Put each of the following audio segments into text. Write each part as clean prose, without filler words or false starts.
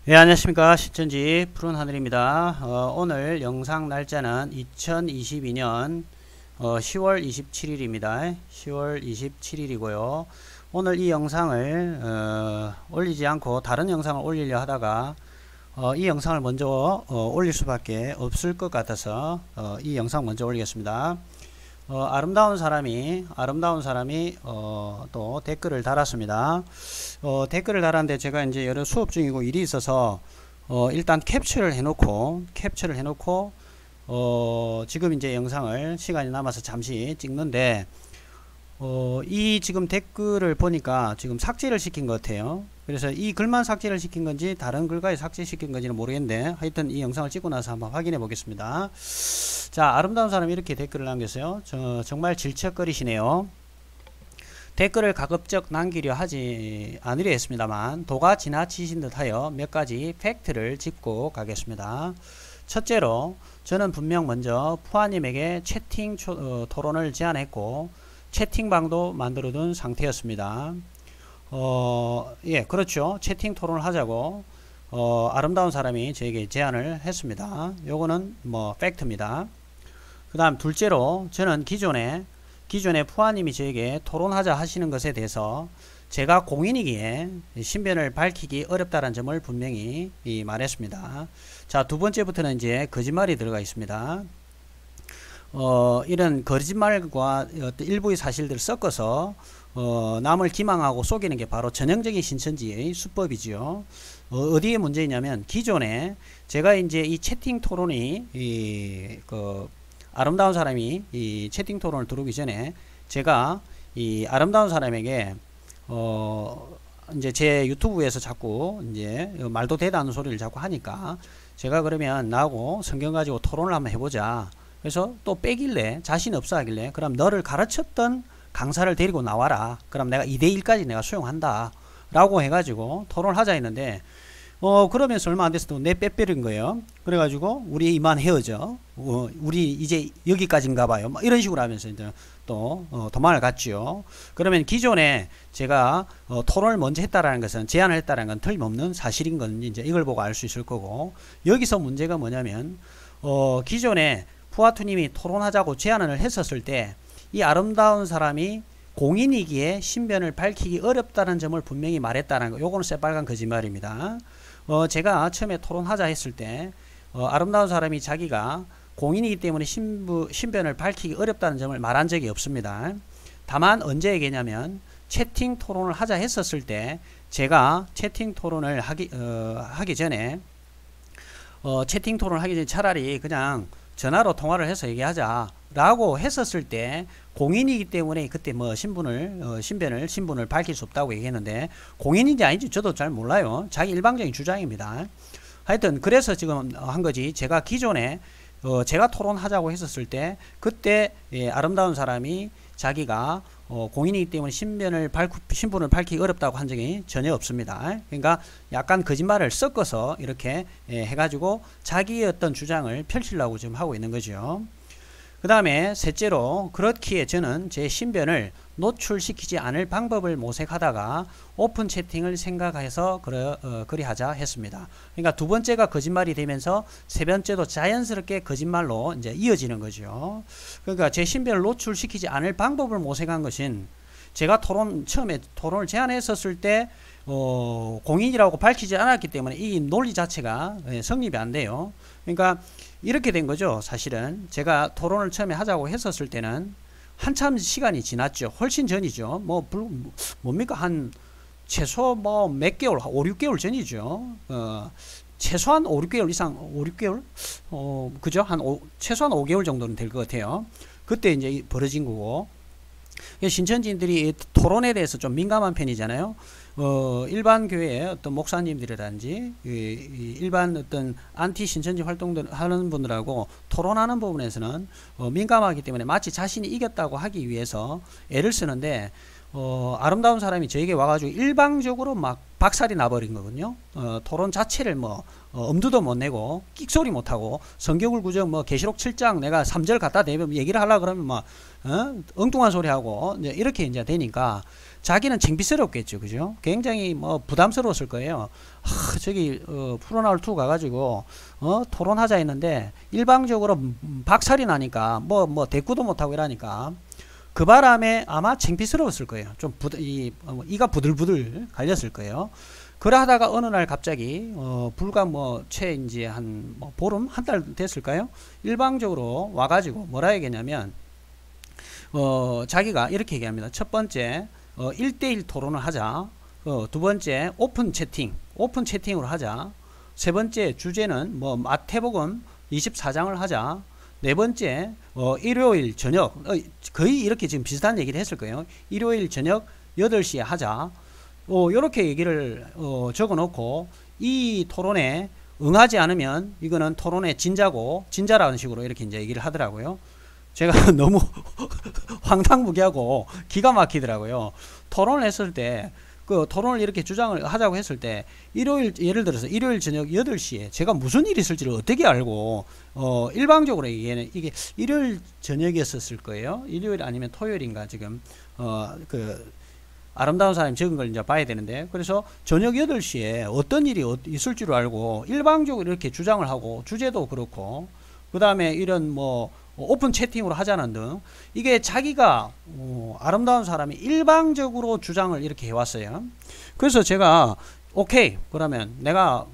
예, 안녕하십니까. 신천지 푸른하늘입니다. 오늘 영상 날짜는 2022년 10월 27일입니다. 10월 27일이고요. 오늘 이 영상을 올리지 않고 다른 영상을 올리려 하다가 이 영상을 먼저 올릴 수밖에 없을 것 같아서 이 영상 먼저 올리겠습니다. 아름다운 사람이 또 댓글을 달았습니다. 댓글을 달았는데 제가 이제 여러 수업 중이고 일이 있어서 일단 캡처를 해놓고 지금 이제 영상을 시간이 남아서 잠시 찍는데 이 지금 댓글을 보니까 지금 삭제를 시킨 것 같아요. 그래서 이 글만 삭제를 시킨 건지 다른 글까지 삭제시킨 건지는 모르겠는데 하여튼 이 영상을 찍고 나서 한번 확인해 보겠습니다. 자, 아름다운 사람이 이렇게 댓글을 남겼어요. 정말 질척거리시네요. 댓글을 가급적 남기려 하지 않으려 했습니다만 도가 지나치신 듯하여 몇 가지 팩트를 짚고 가겠습니다. 첫째로 저는 분명 먼저 푸아님에게 채팅 토론을 제안했고 채팅방도 만들어둔 상태였습니다. 예, 그렇죠. 채팅 토론을 하자고 아름다운 사람이 저에게 제안을 했습니다. 요거는 뭐 팩트입니다. 그 다음 둘째로 저는 기존에 푸아님이 저에게 토론하자 하시는 것에 대해서 제가 공인이기에 신변을 밝히기 어렵다는 점을 분명히 말했습니다. 자, 두 번째부터는 이제 거짓말이 들어가 있습니다. 이런 거짓말과 일부의 사실들을 섞어서 남을 기망하고 속이는 게 바로 전형적인 신천지의 수법이죠. 어디에 문제냐면 기존에 제가 이제 이 채팅 토론이 아름다운 사람이 이 채팅 토론을 들어오기 전에 제가 이 아름다운 사람에게 이제 제 유튜브에서 자꾸 이제 말도 되도 않는 소리를 자꾸 하니까 제가 그러면 나하고 성경 가지고 토론을 한번 해보자. 그래서 또 빼길래 자신 없어 하길래 그럼 너를 가르쳤던 강사를 데리고 나와라. 그럼 내가 2대1까지 내가 수용한다. 라고 해가지고 토론을 하자 했는데 그러면서 얼마 안 돼서 또 내 빼빼린 거예요. 그래가지고 우리 이만 헤어져. 우리 이제 여기까지인가 봐요. 뭐 이런 식으로 하면서 이제 또 도망을 갔죠. 그러면 기존에 제가 토론을 먼저 했다라는 것은 제안을 했다라는 건 틀림없는 사실인 건 이제 이걸 보고 알 수 있을 거고 여기서 문제가 뭐냐면 기존에 푸아투님이 토론하자고 제안을 했었을 때 이 아름다운 사람이 공인이기에 신변을 밝히기 어렵다는 점을 분명히 말했다는 거. 요거는 새빨간 거짓말입니다. 제가 처음에 토론하자 했을 때 아름다운 사람이 자기가 공인이기 때문에 신변을 밝히기 어렵다는 점을 말한 적이 없습니다. 다만 언제 얘기냐면 채팅 토론을 하자 했었을 때 제가 채팅 토론을 하기 전에 채팅 토론을 하기 전에 차라리 그냥 전화로 통화를 해서 얘기하자 라고 했었을 때 공인이기 때문에 그때 뭐 신분을 밝힐 수 없다고 얘기했는데 공인인지 아닌지 저도 잘 몰라요. 자기 일방적인 주장입니다. 하여튼 그래서 지금 한 거지. 제가 기존에 제가 토론하자고 했었을 때 그때 아름다운 사람이 자기가 공인이기 때문에 신분을 밝히기 어렵다고 한 적이 전혀 없습니다. 그러니까 약간 거짓말을 섞어서 이렇게 해가지고 자기의 어떤 주장을 펼치려고 지금 하고 있는 거죠. 그 다음에 셋째로 그렇기에 저는 제 신변을 노출시키지 않을 방법을 모색하다가 오픈 채팅을 생각해서 그리하자 했습니다. 그러니까 두 번째가 거짓말이 되면서 세 번째도 자연스럽게 거짓말로 이제 이어지는 거죠. 그러니까 제 신변을 노출시키지 않을 방법을 모색한 것은 제가 처음에 토론을 제안했었을 때 공인이라고 밝히지 않았기 때문에 이 논리 자체가 성립이 안 돼요. 그러니까 이렇게 된 거죠. 사실은 제가 토론을 처음에 하자고 했었을 때는 한참 시간이 지났죠. 훨씬 전이죠. 뭡니까 한 최소 뭐 몇 개월, 5, 6개월 전이죠. 최소한 5, 6개월 이상, 5, 6개월? 그죠? 최소한 5개월 정도는 될 것 같아요. 그때 이제 벌어진 거고. 신천지인들이 토론에 대해서 좀 민감한 편이잖아요. 일반 교회의 어떤 목사님들이라든지 일반 어떤 안티 신천지 활동들 하는 분들하고 토론하는 부분에서는 민감하기 때문에 마치 자신이 이겼다고 하기 위해서 애를 쓰는데 아름다운 사람이 저에게 와가지고 일방적으로 막 박살이 나버린 거거든요. 토론 자체를 뭐 엄두도 못 내고 끽소리 못 하고 성경을 구정 뭐 계시록 7장 내가 3절 갖다 대면 얘기를 하려 그러면 막 엉뚱한 소리 하고 이제 이렇게 이제 되니까 자기는 창피스럽겠죠, 그죠? 굉장히 뭐 부담스러웠을 거예요. 저기 프로나울 2 가가지고 토론하자 했는데 일방적으로 박살이 나니까 뭐 대꾸도 못 하고 이러니까. 그 바람에 아마 창피스러웠을 거예요. 좀 이가 부들부들 갈렸을 거예요. 그래 하다가 어느 날 갑자기 불과 뭐 채 이제 한 뭐 보름 한 달 됐을까요? 일방적으로 와가지고 뭐라 얘기했냐면 자기가 이렇게 얘기합니다. 첫 번째 1대1 토론을 하자. 두 번째 오픈 채팅으로 하자. 세 번째 주제는 뭐 마태복음 24장을 하자. 네 번째 일요일 저녁 거의 이렇게 지금 비슷한 얘기를 했을 거예요. 일요일 저녁 8시에 하자. 요렇게 얘기를 적어 놓고 이 토론에 응하지 않으면 이거는 토론의 진자라는 식으로 이렇게 이제 얘기를 하더라고요. 제가 너무 황당무계하고 기가 막히더라고요. 토론을 했을 때 그 토론을 이렇게 주장을 하자고 했을 때 예를 들어서 일요일 저녁 8시에 제가 무슨 일이 있을지를 어떻게 알고 일방적으로 이게 일요일 저녁이었을 거예요. 일요일 아니면 토요일인가 지금 그 아름다운 사람이 적은 걸 이제 봐야 되는데, 그래서 저녁 8시에 어떤 일이 있을 줄 알고 일방적으로 이렇게 주장을 하고 주제도 그렇고 그 다음에 이런 뭐 오픈 채팅으로 하자는 등 이게 자기가 아름다운 사람이 일방적으로 주장을 이렇게 해왔어요. 그래서 제가 오케이 그러면 내가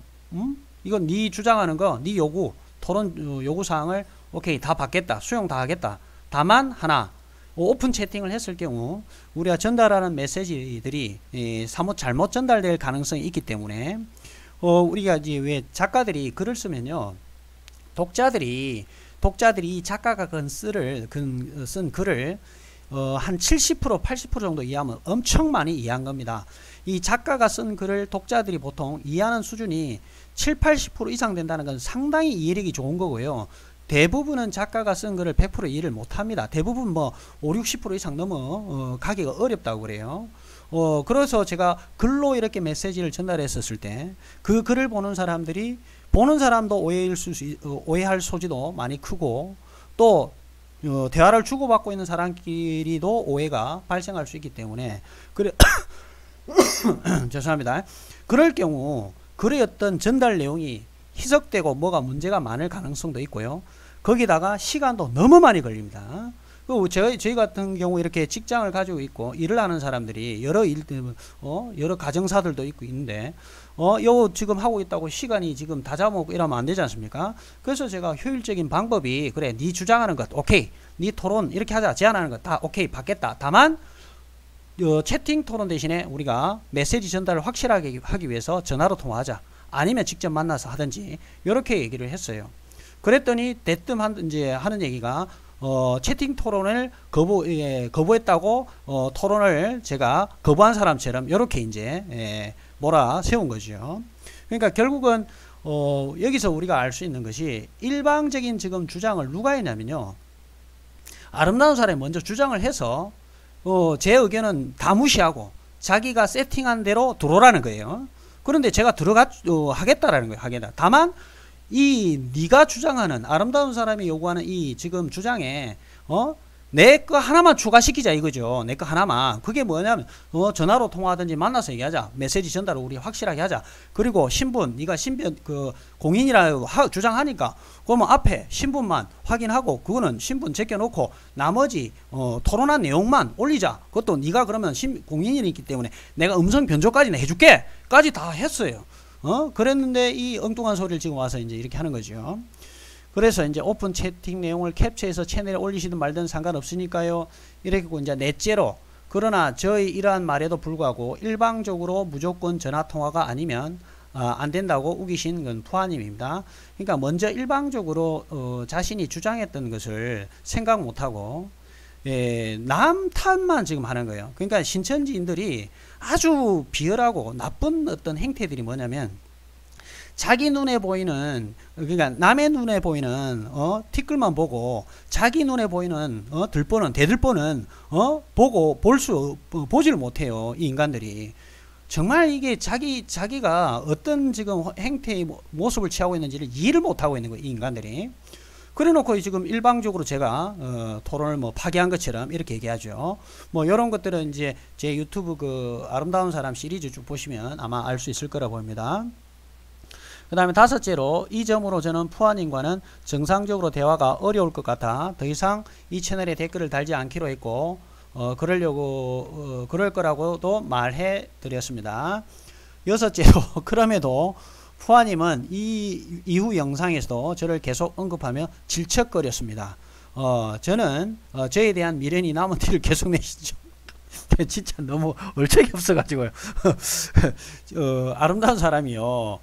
이건 네 주장하는 거 네 토론 요구사항을 오케이 다 받겠다, 수용 다 하겠다. 다만 하나 오픈 채팅을 했을 경우 우리가 전달하는 메시지들이 사뭇 잘못 전달될 가능성이 있기 때문에 우리가 이제 왜 작가들이 글을 쓰면요, 독자들이 작가가 쓴 글을 한 70% 80% 정도 이해하면 엄청 많이 이해한 겁니다. 이 작가가 쓴 글을 독자들이 보통 이해하는 수준이 7, 80% 이상 된다는 건 상당히 이해력이 좋은 거고요. 대부분은 작가가 쓴 글을 100% 이해를 못합니다. 대부분 뭐 5, 60% 이상 넘어 가기가 어렵다고 그래요. 그래서 제가 글로 이렇게 메시지를 전달했었을 때 그 글을 보는 사람들이 보는 사람도 오해할 소지도 많이 크고 또 대화를 주고받고 있는 사람끼리도 오해가 발생할 수 있기 때문에 그래 죄송합니다. 그럴 경우 글의 어떤 전달 내용이 희석되고 뭐가 문제가 많을 가능성도 있고요. 거기다가 시간도 너무 많이 걸립니다. 저희 같은 경우 이렇게 직장을 가지고 있고 일을 하는 사람들이 여러 가정사들도 있는데 요 지금 하고 있다고 시간이 지금 다 잡아먹고 이러면 안 되지 않습니까? 그래서 제가 효율적인 방법이 그래 네 주장하는 것 오케이, 네 토론 이렇게 하자, 제안하는 것 다 오케이 받겠다. 다만 채팅 토론 대신에 우리가 메시지 전달을 확실하게 하기 위해서 전화로 통화하자, 아니면 직접 만나서 하든지 이렇게 얘기를 했어요. 그랬더니 대뜸 이제 하는 얘기가 채팅 토론을 거부했다고 토론을 제가 거부한 사람처럼 이렇게 이제 몰아 세운 거죠. 그러니까 결국은 여기서 우리가 알 수 있는 것이 일방적인 지금 주장을 누가 했냐면요, 아름다운 사람이 먼저 주장을 해서 제 의견은 다 무시하고 자기가 세팅한 대로 들어오라는 거예요. 그런데 제가 하겠다라는 거예요. 하겠다. 다만 네가 주장하는 아름다운 사람이 요구하는 이 지금 주장에 내 거 하나만 추가시키자 이거죠. 내 거 하나만. 그게 뭐냐면 전화로 통화하든지 만나서 얘기하자. 메시지 전달을 우리 확실하게 하자. 그리고 신분, 네가 공인이라 주장하니까 그러면 앞에 신분만 확인하고 그거는 신분 제껴놓고 나머지 토론한 내용만 올리자. 그것도 네가 그러면 공인이기 때문에 내가 음성 변조까지는 해줄게 까지 다 했어요. 그랬는데 이 엉뚱한 소리를 지금 와서 이제 이렇게 하는 거죠. 그래서 이제 오픈 채팅 내용을 캡처해서 채널에 올리시든 말든 상관없으니까요. 이렇게 이제 넷째로, 그러나 저희 이러한 말에도 불구하고 일방적으로 무조건 전화 통화가 아니면 안 된다고 우기신 건 푸아님입니다. 그러니까 먼저 일방적으로 자신이 주장했던 것을 생각 못하고 남 탓만 지금 하는 거예요. 그러니까 신천지인들이 아주 비열하고 나쁜 어떤 행태들이 뭐냐면 자기 눈에 보이는, 그러니까 남의 눈에 보이는 티끌만 보고 자기 눈에 보이는 들보는 대들보는 보고 보지를 못해요. 이 인간들이. 정말 이게 자기가 어떤 지금 행태의 모습을 취하고 있는지를 이해를 못하고 있는 거예요. 이 인간들이. 그래 놓고 지금 일방적으로 제가 토론을 뭐 파기한 것처럼 이렇게 얘기하죠. 뭐 이런 것들은 이제 제 유튜브 그 아름다운 사람 시리즈 쭉 보시면 아마 알 수 있을 거라 보입니다. 그 다음에 다섯째로, 이 점으로 저는 푸아님과는 정상적으로 대화가 어려울 것 같아 더 이상 이 채널에 댓글을 달지 않기로 했고 그럴 거라고도 말해 드렸습니다. 여섯째로, 그럼에도 푸아님은 이후 영상에서도 저를 계속 언급하며 질척거렸습니다. 저는 저에 대한 미련이 남은 티를 계속 내시죠. 진짜 너무 얼척이 없어가지고요. 아름다운 사람이요.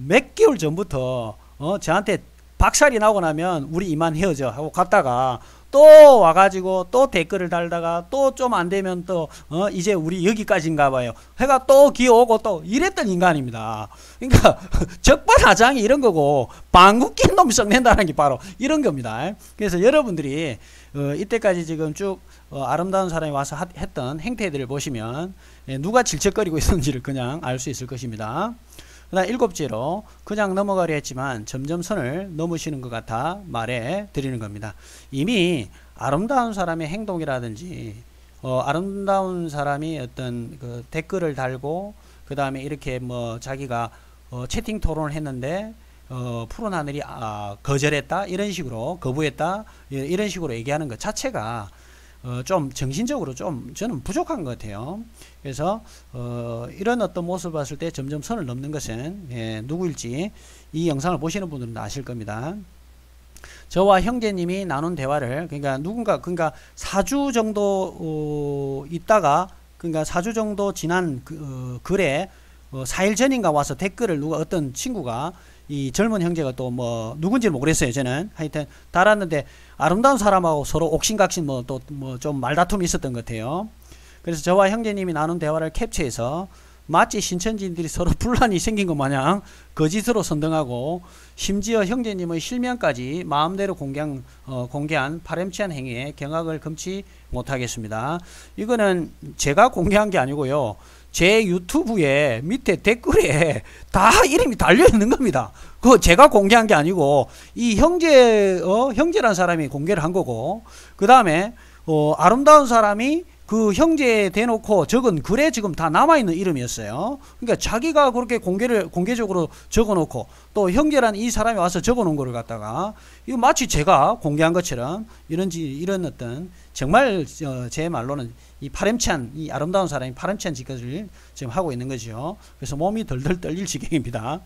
몇 개월 전부터 저한테 박살이 나고 나면 우리 이만 헤어져 하고 갔다가 또 와가지고 또 댓글을 달다가 또 좀 안되면 또 이제 우리 여기까지인가 봐요 해가 또 기어오고 또 이랬던 인간입니다. 그러니까 적반하장이 이런 거고 방귀 낀 놈이 썩낸다는 게 바로 이런 겁니다. 그래서 여러분들이 이때까지 지금 쭉 아름다운 사람이 와서 했던 행태들을 보시면 누가 질척거리고 있었는지를 그냥 알 수 있을 것입니다. 그 다음 일곱째로, 그냥 넘어가려 했지만 점점 선을 넘으시는 것 같아 말해 드리는 겁니다. 이미 아름다운 사람의 행동이라든지 아름다운 사람이 어떤 그 댓글을 달고 그 다음에 이렇게 뭐 자기가 채팅 토론을 했는데 푸른 하늘이 거절했다 이런 식으로, 거부했다 이런 식으로 얘기하는 것 자체가 좀 정신적으로 좀 저는 부족한 것 같아요. 그래서 이런 어떤 모습을 봤을 때 점점 선을 넘는 것은 누구일지 이 영상을 보시는 분들은 아실 겁니다. 저와 형제님이 나눈 대화를, 그러니까 4주 정도 있다가, 그러니까 4주 정도 지난 글에 4일 전인가 와서 댓글을 어떤 친구가, 이 젊은 형제가 또 뭐 누군지 모르겠어요. 저는 하여튼 달았는데 아름다운 사람하고 서로 옥신각신 또 좀 말다툼이 있었던 것 같아요. 그래서 저와 형제님이 나눈 대화를 캡처해서 마치 신천지인들이 서로 분란이 생긴 것 마냥 거짓으로 선동하고 심지어 형제님의 실명까지 마음대로 공개한 파렴치한 행위에 경악을 금치 못하겠습니다. 이거는 제가 공개한 게 아니고요. 제 유튜브에 밑에 댓글에 다 이름이 달려 있는 겁니다. 그거 제가 공개한 게 아니고 이 형제란 사람이 공개를 한 거고, 그 다음에 아름다운 사람이 그 형제 대놓고 적은 글에 지금 다 남아있는 이름이었어요. 그러니까 자기가 그렇게 공개적으로 적어놓고 또 형제란 이 사람이 와서 적어놓은 거를 갖다가 이거 마치 제가 공개한 것처럼 이런 어떤 정말 제 말로는 이 파렴치한, 이 아름다운 사람이 파렴치한 짓거리를 지금 하고 있는 거죠. 그래서 몸이 덜덜 떨릴 지경입니다.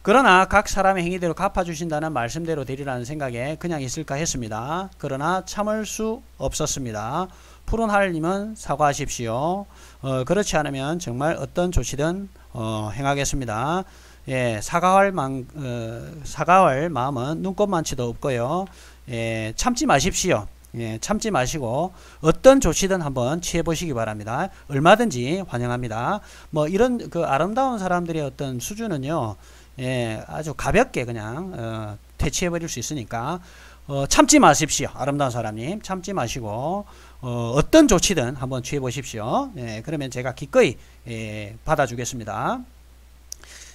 그러나 각 사람의 행위대로 갚아주신다는 말씀대로 되리라는 생각에 그냥 있을까 했습니다. 그러나 참을 수 없었습니다. 푸른 하늘님은 사과하십시오. 그렇지 않으면 정말 어떤 조치든 행하겠습니다. 예, 사과할 마음은 눈꼽만치도 없고요. 예, 참지 마십시오. 예, 참지 마시고 어떤 조치든 한번 취해 보시기 바랍니다. 얼마든지 환영합니다. 뭐 이런 그 아름다운 사람들의 어떤 수준은요, 예, 아주 가볍게 그냥 퇴치해 버릴 수 있으니까 참지 마십시오. 아름다운 사람님 참지 마시고 어떤 조치든 한번 취해 보십시오. 예, 그러면 제가 기꺼이 받아주겠습니다.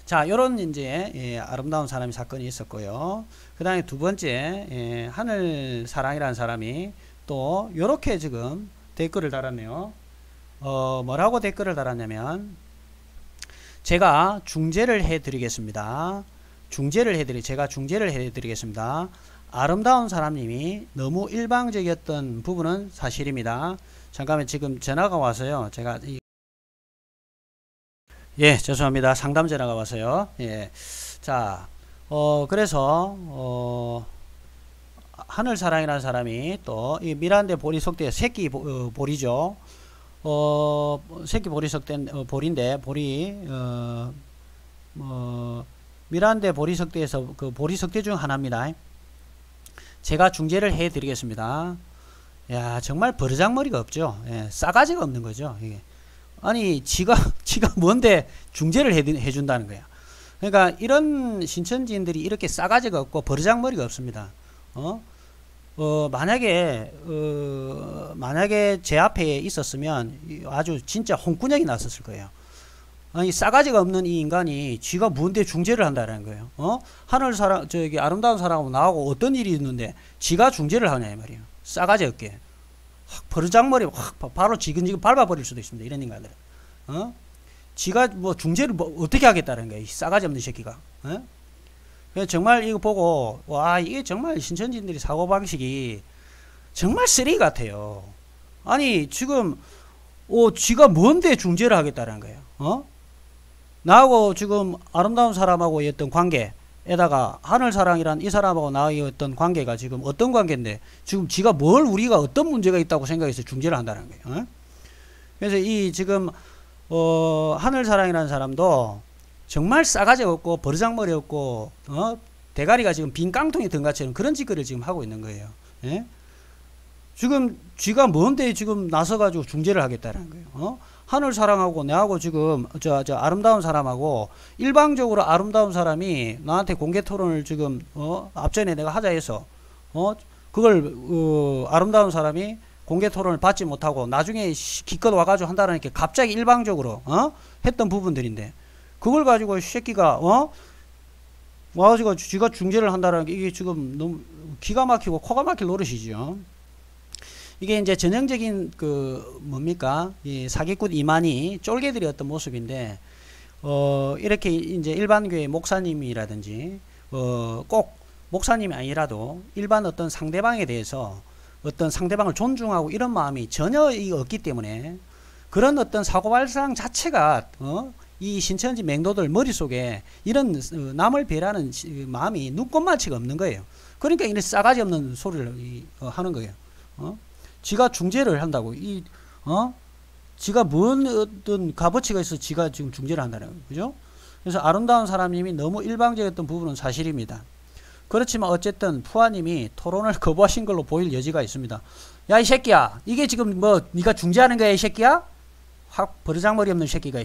자, 요런 이제 아름다운 사람이 사건이 있었고요. 그 다음에 두 번째, 하늘 사랑이라는 사람이 또 요렇게 지금 댓글을 달았네요. 뭐라고 댓글을 달았냐면, 제가 중재를 해드리겠습니다. 제가 중재를 해드리겠습니다. 아름다운 사람님이 너무 일방적이었던 부분은 사실입니다. 잠깐만, 지금 전화가 와서요. 제가 예, 죄송합니다. 상담 전화가 와서요. 예. 자, 그래서 하늘사랑이라는 사람이 또 이 미란데 보리 속대 새끼 보리죠. 새끼 보리 속된 보리인데, 보리 미란데 보리 속대에서 그 보리 속대 중 하나입니다. 제가 중재를 해 드리겠습니다. 야, 정말 버르장머리가 없죠. 예, 싸가지가 없는 거죠. 이게. 아니 지가 뭔데 중재를 해준다는 거야. 그러니까 이런 신천지인들이 이렇게 싸가지가 없고 버르장머리가 없습니다. 만약에 제 앞에 있었으면 아주 진짜 홍군형이 났었을 거예요. 아니, 싸가지가 없는 이 인간이 지가 뭔데 중재를 한다는 거예요. 하늘 사람, 저기 아름다운 사람하고 나하고 어떤 일이 있는데 지가 중재를 하냐 이 말이에요. 싸가지 없게. 확 버르장머리 확 바로 지근지근 밟아버릴 수도 있습니다. 이런 인간들은. 지가 뭐 중재를 뭐 어떻게 하겠다는 거예요. 이 싸가지 없는 새끼가. 정말 이거 보고 와, 이게 정말 신천지인들이 사고방식이 정말 쓰레기 같아요. 아니 지금 지가 뭔데 중재를 하겠다는 거예요. 나하고 지금 아름다운 사람하고의 어떤 관계에다가 하늘사랑이란 이 사람하고 나의 어떤 관계가 지금 어떤 관계인데 지금 지가 우리가 어떤 문제가 있다고 생각해서 중재를 한다는 거예요. 그래서 이 지금 하늘사랑이라는 사람도 정말 싸가지 없고 버르장머리 없고 대가리가 지금 빈 깡통이 든 것처럼 그런 짓거리를 지금 하고 있는 거예요. 예? 지금 쥐가 뭔데 지금 나서가지고 중재를 하겠다는 거예요. 하늘사랑하고 내하고 지금 저 아름다운 사람하고 일방적으로 아름다운 사람이 나한테 공개 토론을 지금 앞전에 내가 하자 해서 그걸 아름다운 사람이 공개 토론을 받지 못하고 나중에 기껏 와가지고 한다는 게 갑자기 일방적으로 했던 부분들인데 그걸 가지고 이 새끼가 와가지고 쥐가 중재를 한다는 게 이게 지금 너무 기가 막히고 코가 막힐 노릇이죠. 이게 이제 전형적인 뭡니까? 이 사기꾼 이만희 쫄개들이 어떤 모습인데, 이렇게 이제 일반 교회 목사님이라든지, 꼭 목사님이 아니라도 일반 어떤 상대방에 대해서 어떤 상대방을 존중하고 이런 마음이 전혀 없기 때문에 그런 어떤 사고발상 자체가, 이 신천지 맹도들 머릿속에 이런 남을 배려하는 마음이 눈꼽만치가 없는 거예요. 그러니까 이런 싸가지 없는 소리를 하는 거예요. 지가 중재를 한다고 지가 뭔 어떤 값어치가 있어 지가 지금 중재를 한다는 거예요. 그죠? 그래서 아름다운 사람님이 너무 일방적이었던 부분은 사실입니다. 그렇지만 어쨌든 푸아님이 토론을 거부하신 걸로 보일 여지가 있습니다. 야, 이 새끼야, 이게 지금 뭐 네가 중재하는 거야, 이 새끼야? 확 버르장머리 없는 새끼가.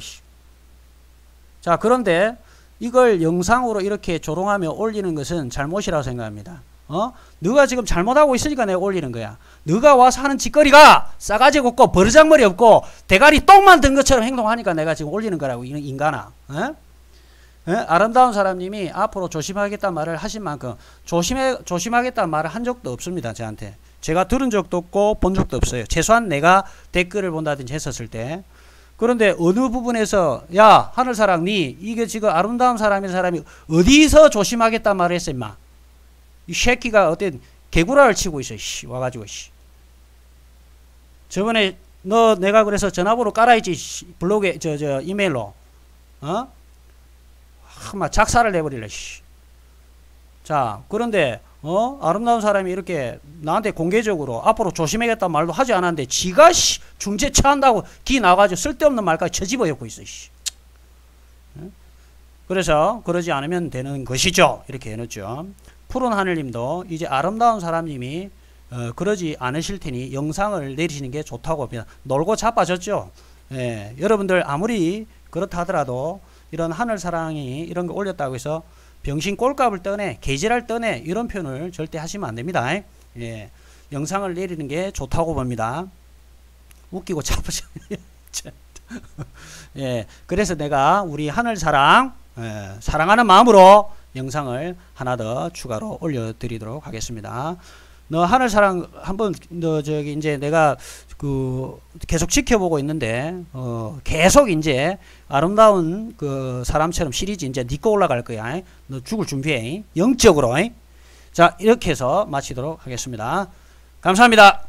자, 그런데 이걸 영상으로 이렇게 조롱하며 올리는 것은 잘못이라고 생각합니다. 너가 지금 잘못하고 있으니까 내가 올리는 거야. 너가 와서 하는 짓거리가 싸가지 없고 버르장머리 없고 대가리 똥만 든 것처럼 행동하니까 내가 지금 올리는 거라고, 이 인간아. 아름다운 사람님이 앞으로 조심하겠다는 말을 하신 만큼 조심하겠다는 말을 한 적도 없습니다. 저한테. 제가 들은 적도 없고 본 적도 없어요. 최소한 내가 댓글을 본다든지 했었을 때. 그런데 어느 부분에서 야, 하늘사랑 니 이게 지금 아름다운 사람인 사람이 어디서 조심하겠다는 말을 했어 임마. 이 새끼가 어떤 개구라를 치고 있어. 와가지고 저번에 너 내가 그래서 전화번호 깔아야지 블로그에 저 이메일로 막 작사를 내버릴래. 자, 그런데 아름다운 사람이 이렇게 나한테 공개적으로 앞으로 조심해야겠다는 말도 하지 않았는데 지가 중재 처한다고 기 나가지고 쓸데없는 말까지 쳐집어놓고 있어. 그래서 그러지 않으면 되는 것이죠. 이렇게 해놓죠. 푸른 하늘님도 이제 아름다운 사람님이 그러지 않으실 테니 영상을 내리시는 게 좋다고 합니다. 놀고 자빠졌죠. 예, 여러분들 아무리 그렇다 하더라도 이런 하늘사랑이 이런 거 올렸다고 해서 병신 꼴값을 떠내 개지랄 떠내 이런 표현을 절대 하시면 안 됩니다. 예, 영상을 내리는 게 좋다고 봅니다. 웃기고 자빠져. 예, 그래서 내가 우리 하늘사랑 사랑하는 마음으로 영상을 하나 더 추가로 올려드리도록 하겠습니다. 너 하늘사랑 한번 너 저기 이제 내가 계속 지켜보고 있는데 계속 이제 아름다운 사람처럼 시리즈 이제 니꺼 올라갈 거야. 너 죽을 준비해. 영적으로. 자, 이렇게 해서 마치도록 하겠습니다. 감사합니다.